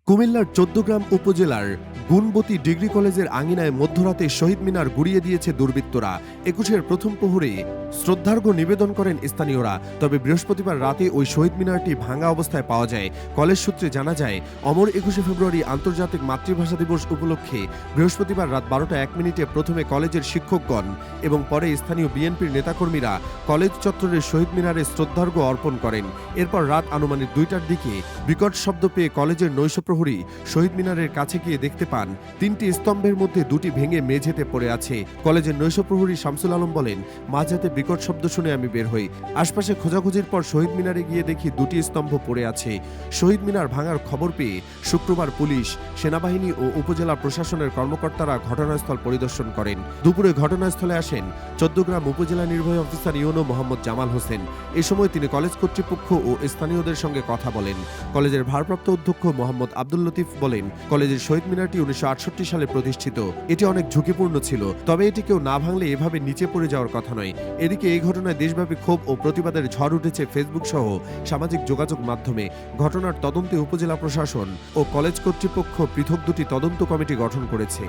কুমিল্লার চৌদ্দগ্রাম উপজেলার গুণবতী ডিগ্রি কলেজের আঙিনায় মধ্যরাতে শহীদ মিনার গুড়িয়ে দিয়েছে দুর্বৃত্তরা। ২১-এর প্রথম প্রহরে শ্রদ্ধার্ঘ্য নিবেদন করেন স্থানীয়রা। তবে বৃহস্পতিবার রাতে ওই শহীদ মিনারটি ভাঙা অবস্থায় পাওয়া যায়। কলেজ সূত্রে জানা যায়, অমর ২১শে ফেব্রুয়ারি আন্তর্জাতিক মাতৃভাষা দিবস উপলক্ষে বৃহস্পতিবার রাত ১২টা ১ মিনিটে প্রথমে কলেজের শিক্ষকগণ এবং পরে স্থানীয় বিএনপির নেতাকর্মীরা কলেজ চত্বরের শহীদ মিনারে শ্রদ্ধার্ঘ্য অর্পণ করেন। এরপর রাত আনুমানিক ২টার দিকে বিকট শব্দ পেয়ে কলেজের নৈশ প্রহরী শহীদ মিনারের কাছে গিয়ে দেখতে পান ৩টি স্তম্ভের মধ্যে ২টি ভেঙে মেঝেতে পড়ে আছে। কলেজের নৈশ প্রহরী শামসুল আলম বলেন, মাঝরাতে বিকট শব্দ শুনে আমি বের হই। আশপাশে খোঁজাখুঁজির পর শহীদ মিনারে গিয়ে দেখি ২টি স্তম্ভ পড়ে আছে। শহীদ মিনার ভাঙার খবর পেয়ে শুক্রবার পুলিশ, সেনাবাহিনী ও উপজেলা প্রশাসনের কর্মকর্তারা ঘটনাস্থল পরিদর্শন করেন। দুপুরে ঘটনাস্থলে আসেন চৌদ্দগ্রাম উপজেলা নির্বাহী অফিসার ইউনো মোহাম্মদ জামাল হোসেন। এ সময় তিনি কলেজ কর্তৃপক্ষ ও স্থানীয়দের সঙ্গে কথা বলেন। কলেজের ভারপ্রাপ্ত অধ্যক্ষ মোহাম্মদ আব্দুল লতিফ বলেন, কলেজের শহীদ মিনারটি ১৯৬৮ সালে প্রতিষ্ঠিত। এটি অনেক ঝুঁকিপূর্ণ ছিল, তবে এটি কেউ না ভাঙলে এভাবে নিচে পড়ে যাওয়ার কথা নয়। এদিকে এই ঘটনায় দেশব্যাপী ক্ষোভ ও প্রতিবাদের ঝড় উঠেছে ফেসবুক সহ সামাজিক যোগাযোগ মাধ্যমে। ঘটনার তদন্তে উপজেলা প্রশাসন ও কলেজ কর্তৃপক্ষ পৃথক দুটি তদন্ত কমিটি গঠন করেছে।